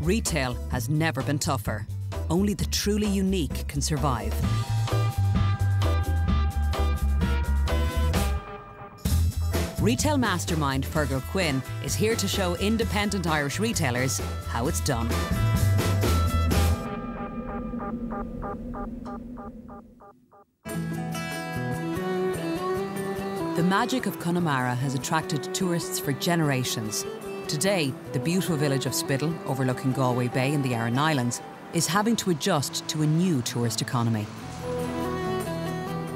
Retail has never been tougher. Only the truly unique can survive. Retail mastermind Feargal Quinn is here to show independent Irish retailers how it's done. The magic of Connemara has attracted tourists for generations. Today, the beautiful village of Spiddal, overlooking Galway Bay and the Aran Islands, is having to adjust to a new tourist economy.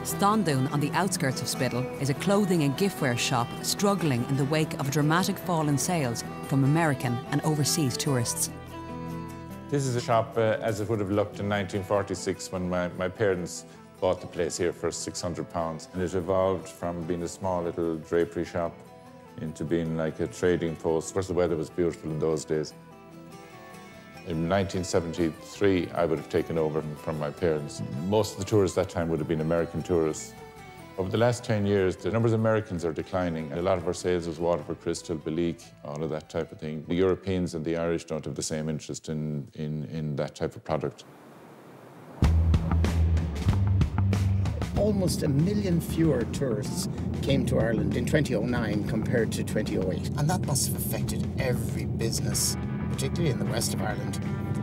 Standun, on the outskirts of Spiddal, is a clothing and giftware shop struggling in the wake of a dramatic fall in sales from American and overseas tourists. This is a shop as it would have looked in 1946 when my parents bought the place here for £600. And it evolved from being a small little drapery shop into being like a trading post. Of course, the weather was beautiful in those days. In 1973, I would have taken over from my parents. Most of the tourists that time would have been American tourists. Over the last 10 years, the numbers of Americans are declining. A lot of our sales was Waterford, Crystal, Belique, all of that type of thing. The Europeans and the Irish don't have the same interest in that type of product. Almost 1 million fewer tourists came to Ireland in 2009 compared to 2008. And that must have affected every business, particularly in the west of Ireland,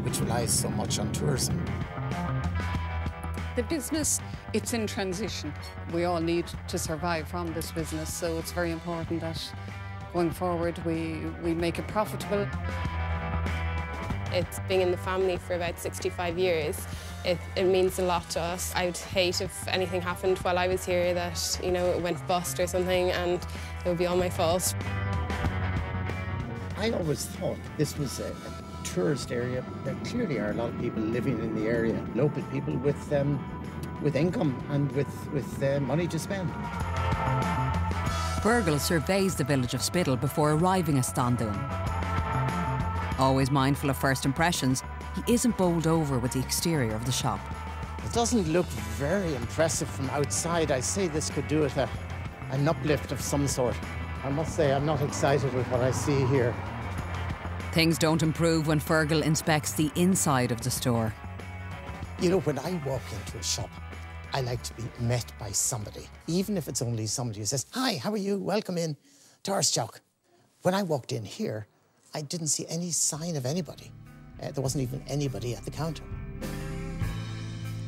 which relies so much on tourism. The business, it's in transition. We all need to survive from this business, so it's very important that going forward we make it profitable. It's been in the family for about 65 years. It means a lot to us. I'd hate if anything happened while I was here that, you know, it went bust or something and it would be all my fault. I always thought this was a tourist area. There clearly are a lot of people living in the area, local people with income and with money to spend. Feargal surveys the village of Spiddal before arriving at Standun. Always mindful of first impressions, he isn't bowled over with the exterior of the shop. It doesn't look very impressive from outside. I say this could do with an uplift of some sort. I must say I'm not excited with what I see here. Things don't improve when Feargal inspects the inside of the store. You know, when I walk into a shop, I like to be met by somebody, even if it's only somebody who says, "Hi, how are you? Welcome in to our stock." When I walked in here, I didn't see any sign of anybody. There wasn't even anybody at the counter.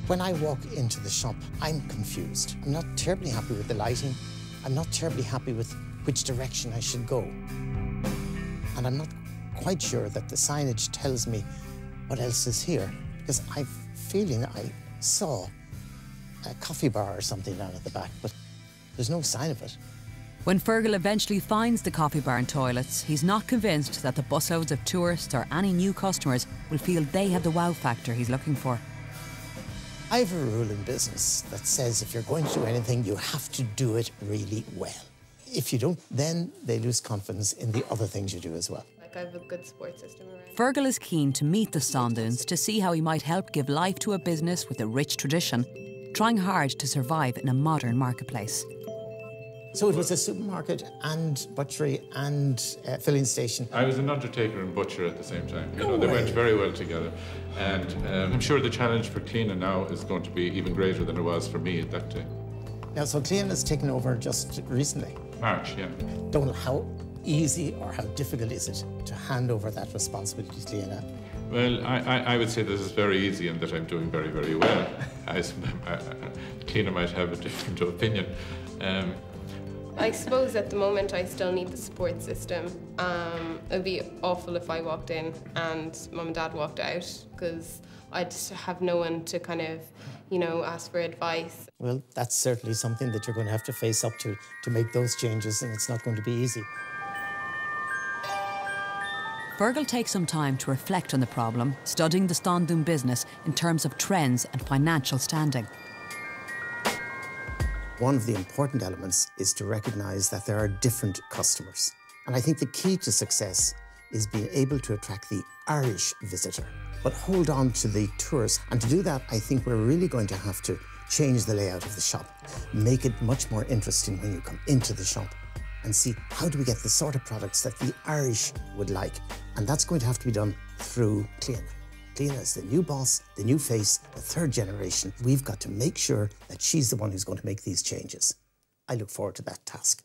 When I walk into the shop, I'm confused. I'm not terribly happy with the lighting. I'm not terribly happy with which direction I should go. And I'm not quite sure that the signage tells me what else is here, because I have a feeling I saw a coffee bar or something down at the back, but there's no sign of it. When Feargal eventually finds the coffee bar and toilets, he's not convinced that the busloads of tourists or any new customers will feel they have the wow factor he's looking for. I have a rule in business that says if you're going to do anything, you have to do it really well. If you don't, then they lose confidence in the other things you do as well. Like, I have a good support system around. Feargal is keen to meet the Standuns to see how he might help give life to a business with a rich tradition, trying hard to survive in a modern marketplace. So it was a supermarket and butchery and filling station. I was an undertaker and butcher at the same time. You know, they went very well together. And I'm sure the challenge for Cliona now is going to be even greater than it was for me at that time. Now, so Cliona's taken over just recently. March, yeah. Don't know how easy or how difficult is it to hand over that responsibility to Cliona? Well, I would say this is very easy and that I'm doing very, very well. Cliona might have a different opinion. I suppose at the moment I still need the support system. It would be awful if I walked in and Mum and Dad walked out, because I'd have no one to kind of, you know, ask for advice. Well, that's certainly something that you're going to have to face up to make those changes, and it's not going to be easy. Feargal takes some time to reflect on the problem, studying the Standun business in terms of trends and financial standing. One of the important elements is to recognise that there are different customers. And I think the key to success is being able to attract the Irish visitor, but hold on to the tourist. And to do that, I think we're really going to have to change the layout of the shop, make it much more interesting when you come into the shop, and see how do we get the sort of products that the Irish would like. And that's going to have to be done through Cliona. Cliona is the new boss, the new face, the third generation. We've got to make sure that she's the one who's going to make these changes. I look forward to that task.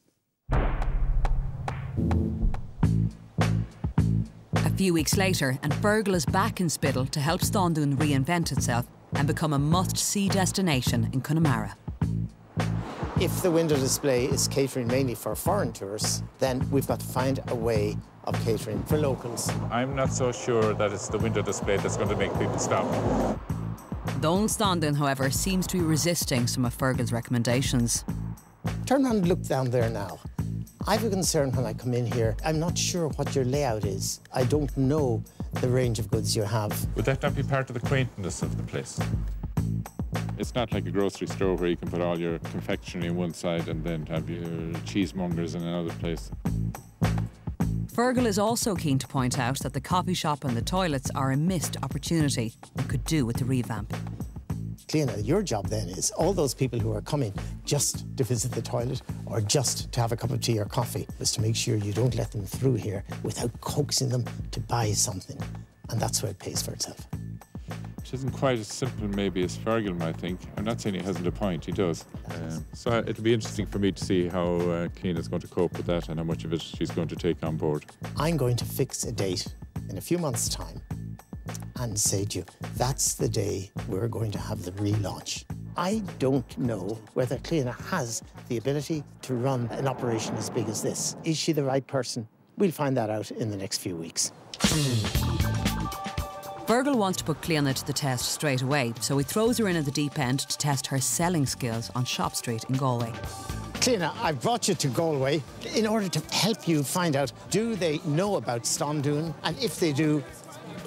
A few weeks later, and Feargal is back in Spiddal to help Standun reinvent itself and become a must-see destination in Connemara. If the window display is catering mainly for foreign tourists, then we've got to find a way of catering for locals. I'm not so sure that it's the window display that's going to make people stop. Donald Standun, however, seems to be resisting some of Feargal's recommendations. Turn around and look down there now. I have a concern when I come in here. I'm not sure what your layout is. I don't know the range of goods you have. Would that not be part of the quaintness of the place? It's not like a grocery store where you can put all your confectionery on one side and then have your cheesemongers in another place. Feargal is also keen to point out that the coffee shop and the toilets are a missed opportunity and could do with the revamp. Cliona, your job then is all those people who are coming just to visit the toilet or just to have a cup of tea or coffee, is to make sure you don't let them through here without coaxing them to buy something. And that's where it pays for itself. Which isn't quite as simple maybe as Feargal might think. I'm not saying he hasn't a point, he does. So it'll be interesting for me to see how Cliona's going to cope with that and how much of it she's going to take on board. I'm going to fix a date in a few months' time and say to you, that's the day we're going to have the relaunch. I don't know whether Cliona has the ability to run an operation as big as this. Is she the right person? We'll find that out in the next few weeks. Feargal wants to put Cliona to the test straight away, so he throws her in at the deep end to test her selling skills on Shop Street in Galway. Cliona, I've brought you to Galway in order to help you find out, do they know about Standun? And if they do,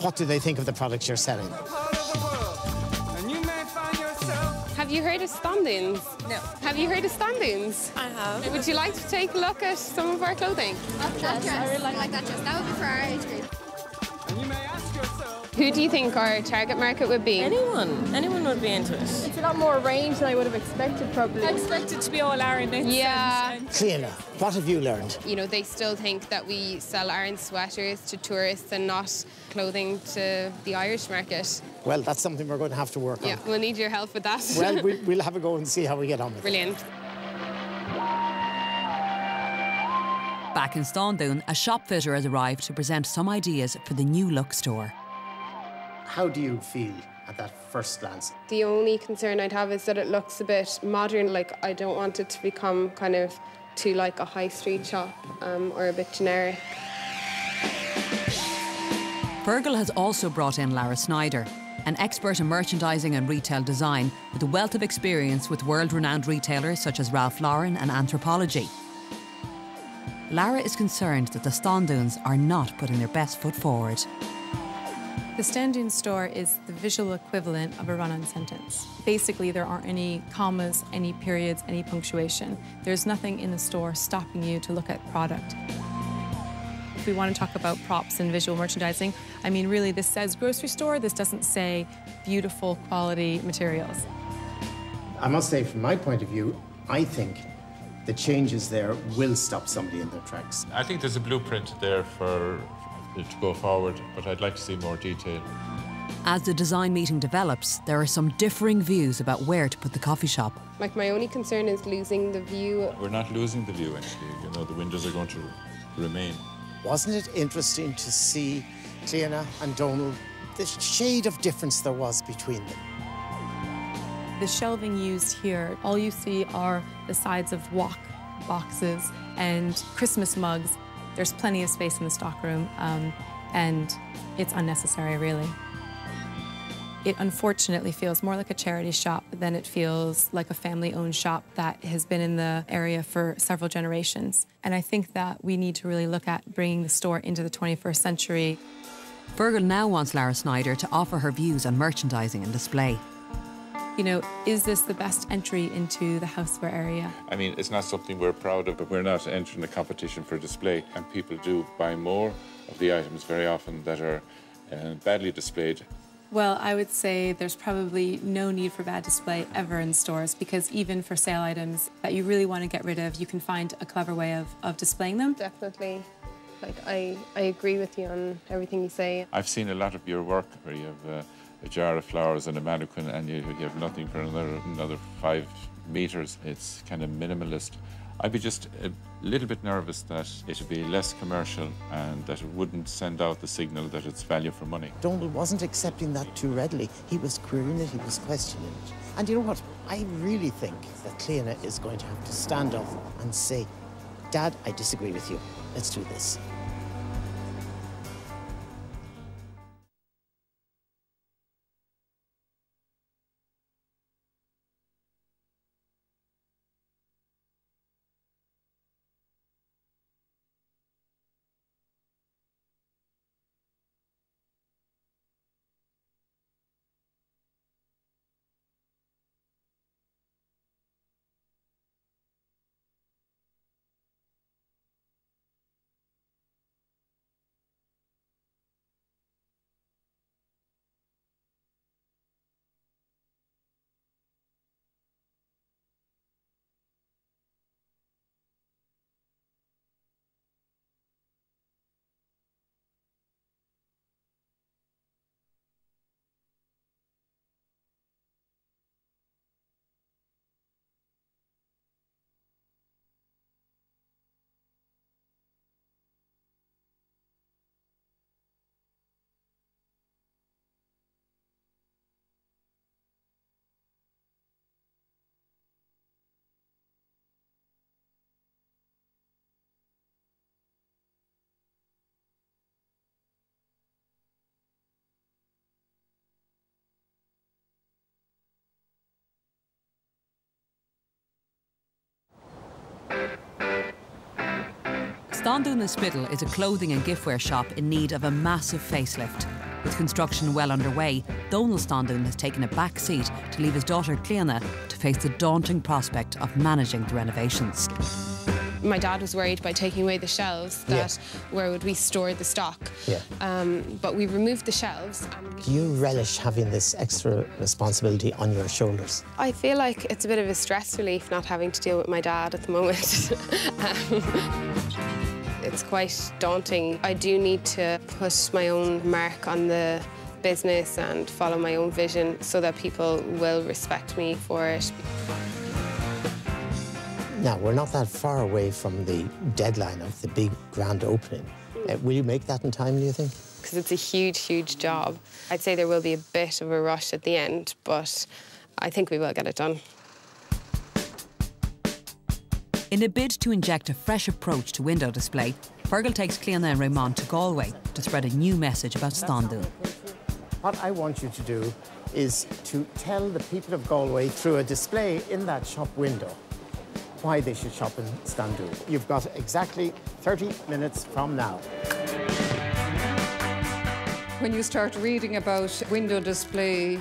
what do they think of the products you're selling? Have you heard of Standuns? No. Have you heard of Standuns? I have. Would you like to take a look at some of our clothing? That dress. I really like that dress. That would be for our age group. Who do you think our target market would be? Anyone would be into it. It's a lot more range than I would have expected, probably. I expected to be all Aaron knits. Yeah. Cliona, what have you learned? You know, they still think that we sell Aaron sweaters to tourists and not clothing to the Irish market. Well, that's something we're going to have to work on. Yeah, we'll need your help with that. Well, we'll have a go and see how we get on with it. Brilliant. Back in Standun, a shop fitter has arrived to present some ideas for the new look store. How do you feel at that first glance? The only concern I'd have is that it looks a bit modern. Like, I don't want it to become kind of too like a high street shop or a bit generic. Feargal has also brought in Lara Snyder, an expert in merchandising and retail design with a wealth of experience with world-renowned retailers such as Ralph Lauren and Anthropologie. Lara is concerned that the Standuns are not putting their best foot forward. The Standun store is the visual equivalent of a run-on sentence. Basically, there aren't any commas, any periods, any punctuation. There's nothing in the store stopping you to look at product. If we want to talk about props and visual merchandising, I mean, really, this says grocery store. This doesn't say beautiful quality materials. I must say, from my point of view, I think the changes there will stop somebody in their tracks. I think there's a blueprint there for it to go forward, but I'd like to see more detail. As the design meeting develops, there are some differing views about where to put the coffee shop. Like, my only concern is losing the view. We're not losing the view, actually. You know, the windows are going to remain. Wasn't it interesting to see Cliona and Donald, the shade of difference there was between them? The shelving used here, all you see are the sides of wok boxes and Christmas mugs. There's plenty of space in the stockroom, and it's unnecessary, really. It unfortunately feels more like a charity shop than it feels like a family-owned shop that has been in the area for several generations. And I think that we need to really look at bringing the store into the 21st century. Feargal now wants Lara Snyder to offer her views on merchandising and display. You know, is this the best entry into the houseware area? I mean, it's not something we're proud of, but we're not entering the competition for display. And people do buy more of the items very often that are badly displayed. Well, I would say there's probably no need for bad display ever in stores, because even for sale items that you really want to get rid of, you can find a clever way of displaying them. Definitely. Like, I agree with you on everything you say. I've seen a lot of your work where you have a jar of flowers and a mannequin and you have nothing for another 5 meters. It's kind of minimalist. I'd be just a little bit nervous that it would be less commercial and that it wouldn't send out the signal that it's value for money. Donald wasn't accepting that too readily. He was querying it, he was questioning it. And you know what? I really think that Cliona is going to have to stand up and say, Dad, I disagree with you. Let's do this. Standun in Spiddal is a clothing and giftware shop in need of a massive facelift. With construction well underway, Donald Standun has taken a back seat to leave his daughter Cliona to face the daunting prospect of managing the renovations. My dad was worried by taking away the shelves that where would we store the stock. But we removed the shelves. Do you relish having this extra responsibility on your shoulders? I feel like it's a bit of a stress relief not having to deal with my dad at the moment. It's quite daunting. I do need to put my own mark on the business and follow my own vision so that people will respect me for it. Now, we're not that far away from the deadline of the big grand opening. Will you make that in time, do you think? Because it's a huge, huge job. I'd say there will be a bit of a rush at the end, but I think we will get it done. In a bid to inject a fresh approach to window display, Feargal takes Cliona and Raymond to Galway to spread a new message about Standun. What I want you to do is to tell the people of Galway through a display in that shop window why they should shop in Standun. You've got exactly 30 minutes from now. When you start reading about window display,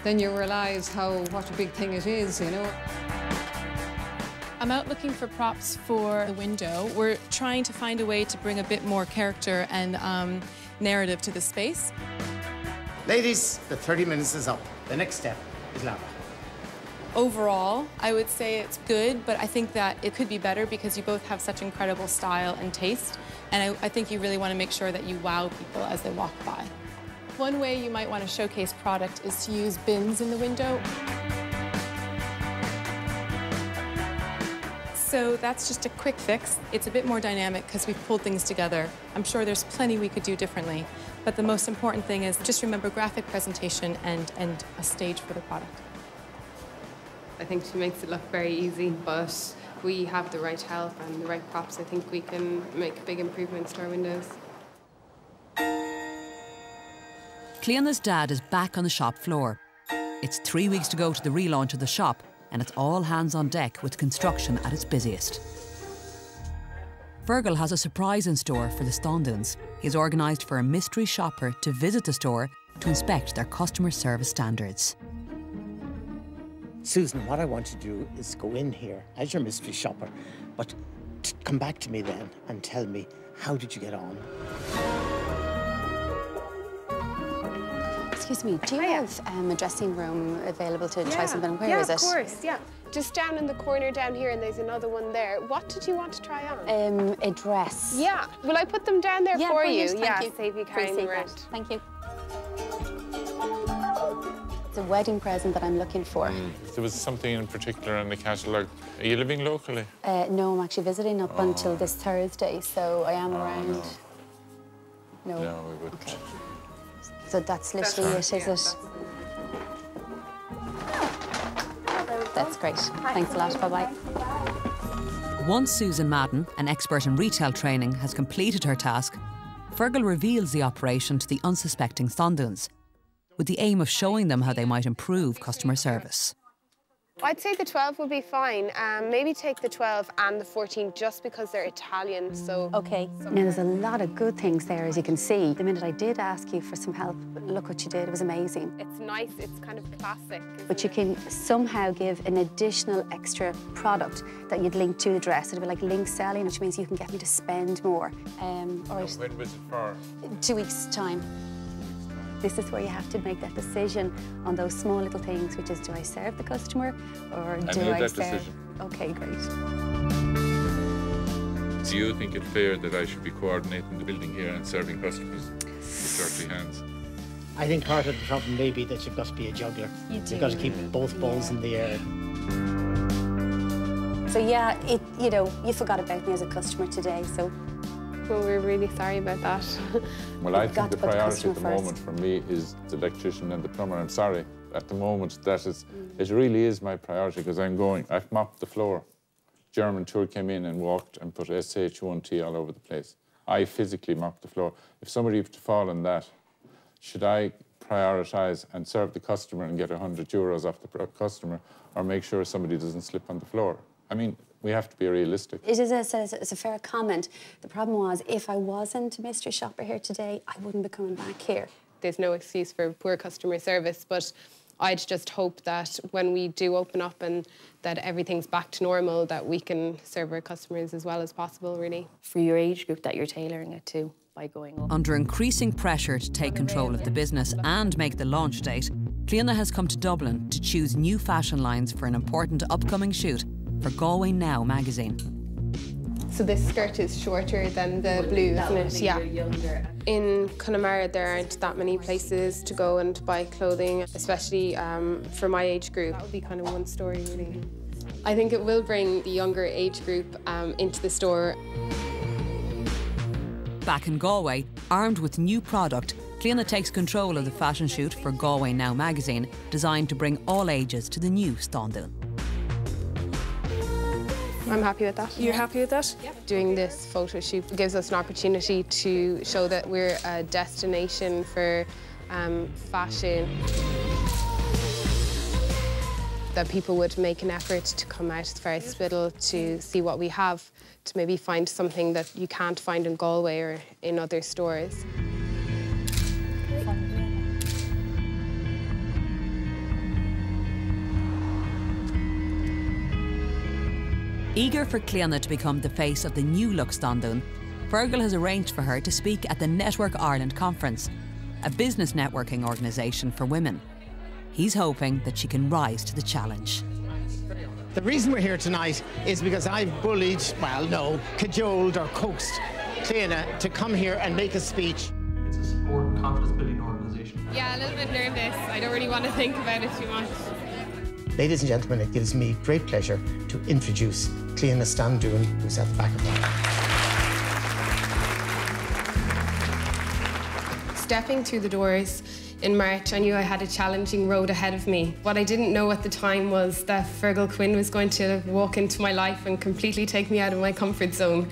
then you realise what a big thing it is, you know. I'm out looking for props for the window. We're trying to find a way to bring a bit more character and narrative to the space. Ladies, the 30 minutes is up. The next step is Lara. Overall, I would say it's good, but I think that it could be better because you both have such incredible style and taste, and I think you really want to make sure that you wow people as they walk by. One way you might want to showcase product is to use bins in the window. So that's just a quick fix. It's a bit more dynamic because we've pulled things together. I'm sure there's plenty we could do differently, but the most important thing is just remember graphic presentation and a stage for the product. I think she makes it look very easy, but if we have the right help and the right props, I think we can make big improvements to our windows. Cliona's dad is back on the shop floor. It's 3 weeks to go to the relaunch of the shop, and it's all hands on deck with construction at its busiest. Feargal has a surprise in store for the Standuns. He's organised for a mystery shopper to visit the store to inspect their customer service standards. Susan, what I want to do is go in here as your mystery shopper, but come back to me then and tell me, how did you get on? Excuse me, do you have a dressing room available to try something? Where is it? Yeah, of course, yeah. Just down in the corner down here, and there's another one there. What did you want to try on? A dress. Yeah. Will I put them down there for you? Thank you. Save you carrying them around. Thank you. It's a wedding present that I'm looking for. There was something in particular in the catalogue. Are you living locally? No, I'm actually visiting up until this Thursday, so I am around. No. No, we wouldn't. Okay. So that's literally it, is it? That's great. Thanks a lot. Bye-bye. Once Susan Madden, an expert in retail training, has completed her task, Feargal reveals the operation to the unsuspecting Standuns, with the aim of showing them how they might improve customer service. I'd say the 12 would be fine. Maybe take the 12 and the 14 just because they're Italian, so... OK. Now, there's a lot of good things there, as you can see. The minute I did ask you for some help, look what you did. It was amazing. It's nice. It's kind of classic. But you can somehow give an additional extra product that you'd link to the dress. It'd be like link selling, which means you can get me to spend more. All right. When was it for? 2 weeks' time. This is where you have to make that decision on those small little things, which is, do I serve the customer or do I serve... decision. OK, great. Do you think it's fair that I should be coordinating the building here and serving customers with dirty hands? I think part of the problem may be that you've got to be a juggler. You do. You've got to keep both balls in the air. So yeah, you know, you forgot about me as a customer today, so... Well, we're really sorry about that. Well, I think the priority at the moment for me is the electrician and the plumber. I'm sorry. At the moment, that is, it really is my priority because I've mopped the floor. German tour came in and walked and put SH1T all over the place. I physically mopped the floor. If somebody was to fall on that, should I prioritise and serve the customer and get €100 off the customer or make sure somebody doesn't slip on the floor? I mean, we have to be realistic. It is it's a fair comment. The problem was, if I wasn't a mystery shopper here today, I wouldn't be coming back here. There's no excuse for poor customer service, but I'd just hope that when we do open up and that everything's back to normal, that we can serve our customers as well as possible, really. For your age group that you're tailoring it to by going up. Under increasing pressure to take control of the business and make the launch date, Cliona has come to Dublin to choose new fashion lines for an important upcoming shoot for Galway Now magazine. So this skirt is shorter than the blue, isn't it? Yeah. In Connemara, there aren't that many places to go and buy clothing, especially for my age group. That would be kind of one story, really. I think it will bring the younger age group into the store. Back in Galway, armed with new product, Cliona takes control of the fashion shoot for Galway Now magazine, designed to bring all ages to the new Standun. I'm happy with that. You're happy with that? Yep. Doing this photo shoot gives us an opportunity to show that we're a destination for fashion. That people would make an effort to come out as far as Spiddal to see what we have, to maybe find something that you can't find in Galway or in other stores. Eager for Cliona to become the face of the new look Standun, Feargal has arranged for her to speak at the Network Ireland conference, a business networking organisation for women. He's hoping that she can rise to the challenge. The reason we're here tonight is because I've bullied, well, no, cajoled or coaxed Cliona to come here and make a speech. It's a support and confidence building organisation. Yeah, a little bit nervous. I don't really want to think about it too much. Ladies and gentlemen, it gives me great pleasure to introduce Cliona Standun, who's at the back of me. Stepping through the doors in March, I knew I had a challenging road ahead of me. What I didn't know at the time was that Feargal Quinn was going to walk into my life and completely take me out of my comfort zone.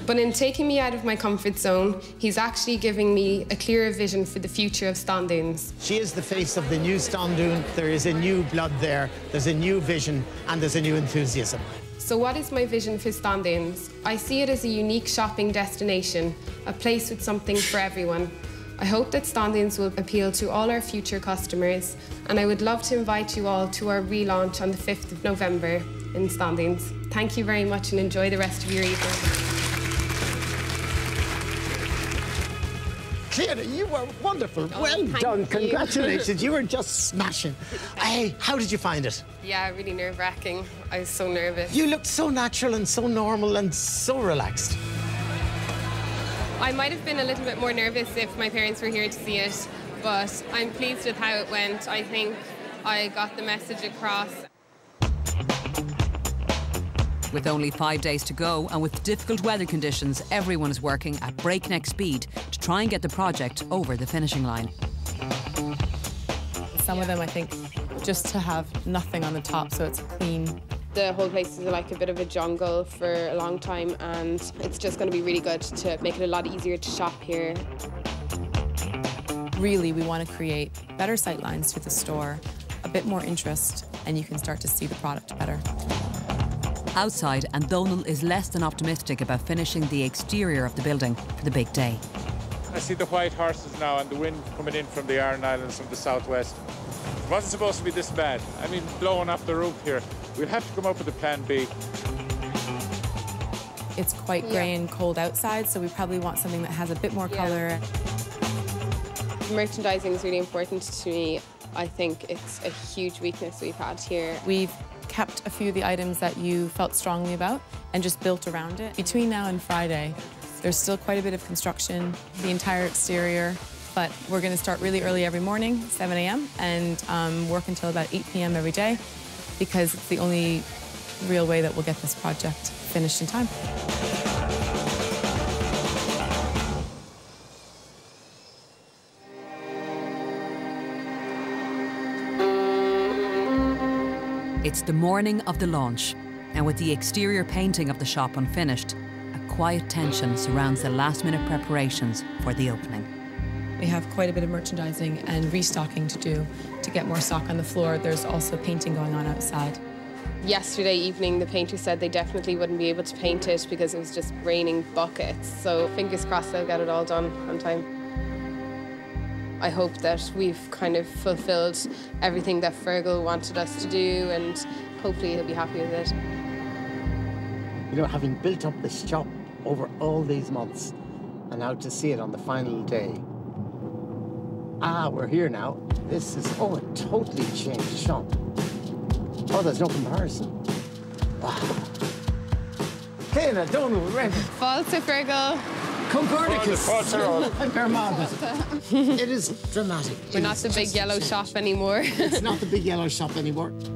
But in taking me out of my comfort zone, he's actually giving me a clearer vision for the future of Standuns. She is the face of the new Standun. There is a new blood there, there's a new vision, and there's a new enthusiasm. So what is my vision for Standuns? I see it as a unique shopping destination, a place with something for everyone. I hope that Standuns will appeal to all our future customers, and I would love to invite you all to our relaunch on the 5th of November in Standuns. Thank you very much and enjoy the rest of your evening. Cliona, you were wonderful. Well done. Congratulations. You were just smashing. Hey, how did you find it? Yeah, really nerve-wracking. I was so nervous. You looked so natural and so normal and so relaxed. I might have been a little bit more nervous if my parents were here to see it, but I'm pleased with how it went. I think I got the message across. With only 5 days to go and with difficult weather conditions, everyone is working at breakneck speed to try and get the project over the finishing line. Some of them, I think, just to have nothing on the top so it's clean. The whole place is like a bit of a jungle for a long time, and it's just going to be really good to make it a lot easier to shop here. Really, we want to create better sightlines to the store, a bit more interest, and you can start to see the product better. Outside, and Donal is less than optimistic about finishing the exterior of the building for the big day. I see the white horses now and the wind coming in from the Aran Islands from the southwest. It wasn't supposed to be this bad. I mean, blowing off the roof here. We'll have to come up with a plan B. It's quite grey and cold outside, so we probably want something that has a bit more colour. Merchandising is really important to me. I think it's a huge weakness we've had here. We've kept a few of the items that you felt strongly about and just built around it. Between now and Friday, there's still quite a bit of construction, the entire exterior, but we're going to start really early every morning, 7 a.m, and work until about 8 p.m. every day, because it's the only real way that we'll get this project finished in time. It's the morning of the launch, and with the exterior painting of the shop unfinished, a quiet tension surrounds the last-minute preparations for the opening. We have quite a bit of merchandising and restocking to do to get more stock on the floor. There's also painting going on outside. Yesterday evening, the painter said they definitely wouldn't be able to paint it because it was just raining buckets. So fingers crossed they'll get it all done on time. I hope that we've kind of fulfilled everything that Feargal wanted us to do, and hopefully he'll be happy with it. You know, having built up this shop over all these months, and now to see it on the final day. We're here now. This is, a totally changed shop. Oh, there's no comparison. Wow. Cliona, Donal, Revamp. False Feargal. Concordicus. It is dramatic. We're not the big yellow shop anymore. It's not the big yellow shop anymore. So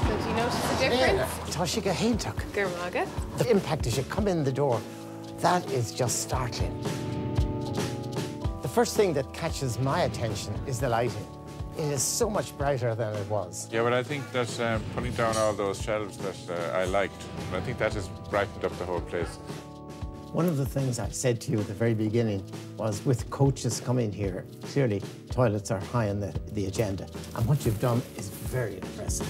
do you notice the difference? Toshiga Haintuk. Germaga. The impact as you come in the door, that is just startling. The first thing that catches my attention is the lighting. It is so much brighter than it was. Yeah, but I think that putting down all those shelves that I liked, I think that has brightened up the whole place. One of the things I said to you at the very beginning was, with coaches coming here, clearly toilets are high on the agenda. And what you've done is very impressive.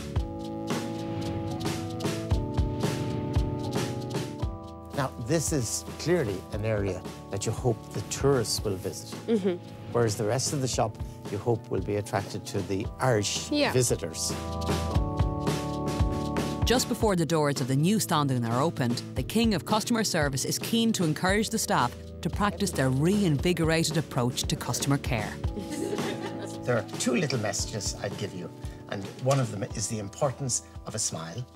Now, this is clearly an area that you hope the tourists will visit. Whereas the rest of the shop, you hope, will be attracted to the Irish visitors. Just before the doors of the new Standun are opened, the king of customer service is keen to encourage the staff to practice their reinvigorated approach to customer care. There are two little messages I'd give you, and one of them is the importance of a smile,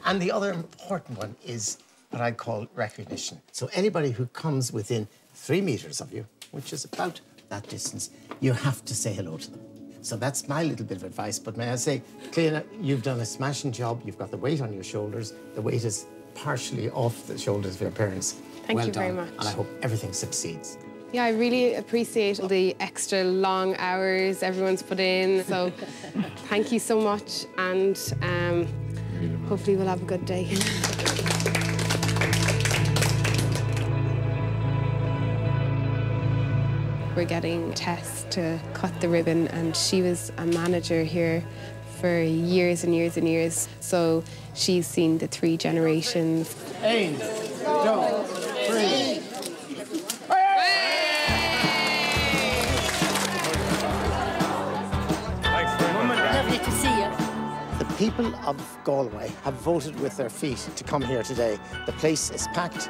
and the other important one is what I call recognition. So anybody who comes within 3 meters of you, which is about that distance, you have to say hello to them. So that's my little bit of advice. But may I say, Cliona, you've done a smashing job. You've got the weight on your shoulders. The weight is partially off the shoulders of your parents. Thank you very much. And I hope everything succeeds. Yeah, I really appreciate all the extra long hours everyone's put in. So thank you so much, and hopefully we'll have a good day. We're getting Tess to cut the ribbon, and she was a manager here for years and years and years. So she's seen the 3 generations. 1, 2, 3. Lovely to see you. The people of Galway have voted with their feet to come here today. The place is packed.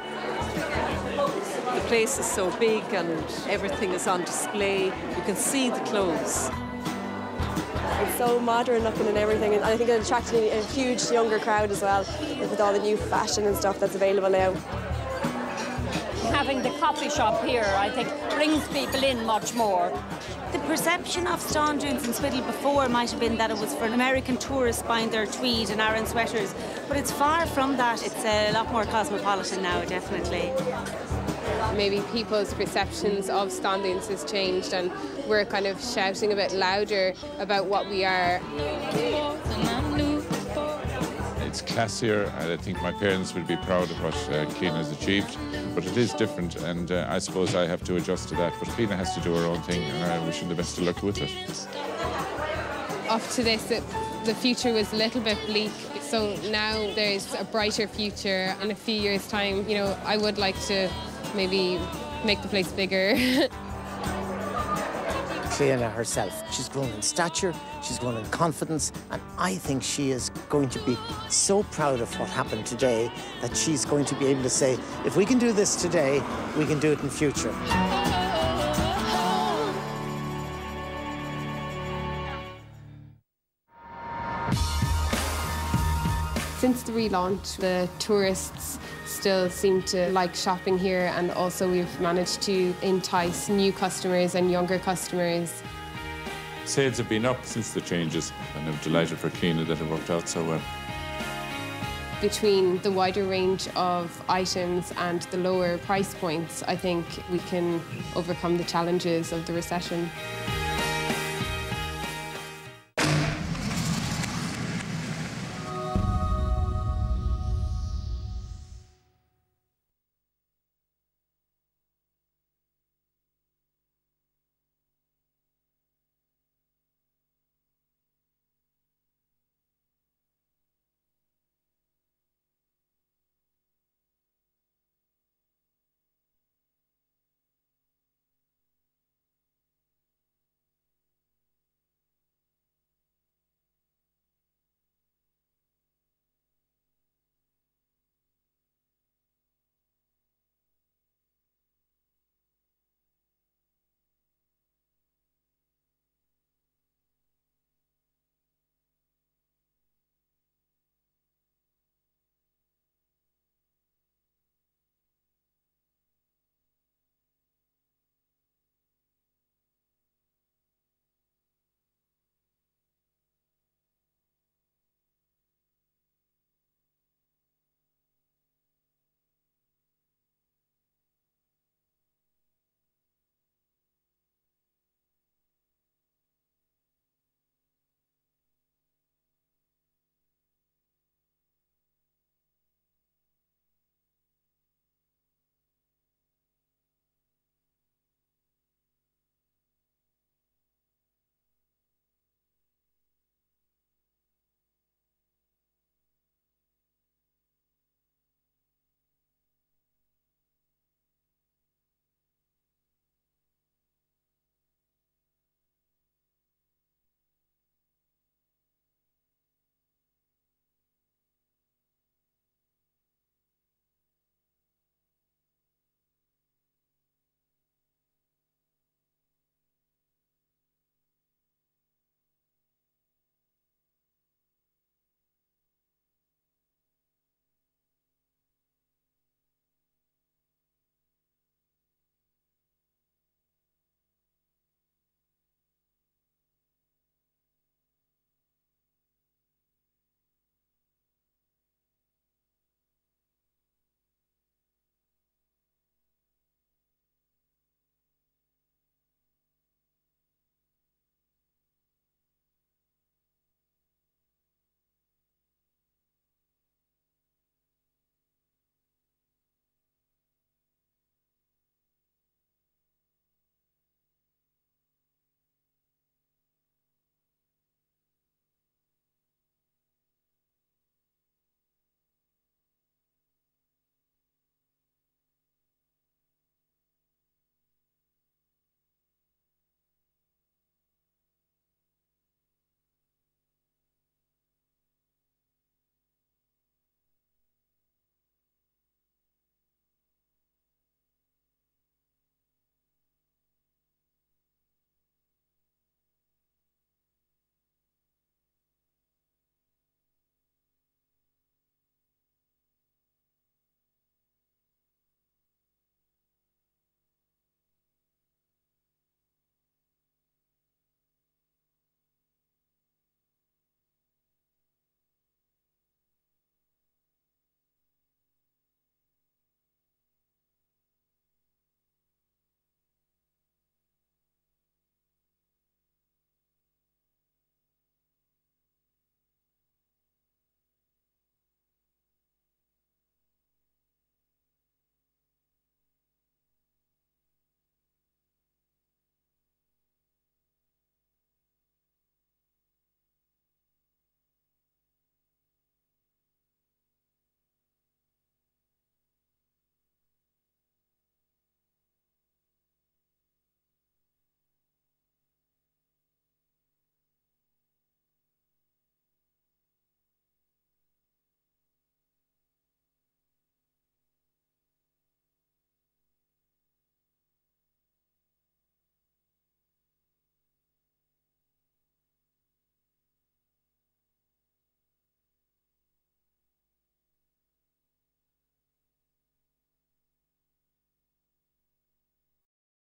The place is so big and everything is on display. You can see the clothes. It's so modern looking and everything, and I think it attracted a huge younger crowd as well, with all the new fashion and stuff that's available now. Having the coffee shop here, I think, brings people in much more. The perception of Standun's in Spiddal before might have been that it was for an American tourists buying their tweed and Aran sweaters, but it's far from that. It's a lot more cosmopolitan now, definitely. Maybe people's perceptions of Standun's has changed and we're kind of shouting a bit louder about what we are. It's classier, and I think my parents will be proud of what Cliona has achieved. But it is different, and I suppose I have to adjust to that. But Cliona has to do her own thing, and I wish her the best of luck with it. Up to this, the future was a little bit bleak. So now there's a brighter future. In a few years' time, you know, I would like to maybe make the place bigger. Cliona herself, she's grown in stature, she's grown in confidence, and I think she is going to be so proud of what happened today that she's going to be able to say, if we can do this today, we can do it in future. Since the relaunch, the tourists still seem to like shopping here, and also we've managed to entice new customers and younger customers. Sales have been up since the changes, and I'm delighted for Cliona that it worked out so well. Between the wider range of items and the lower price points, I think we can overcome the challenges of the recession.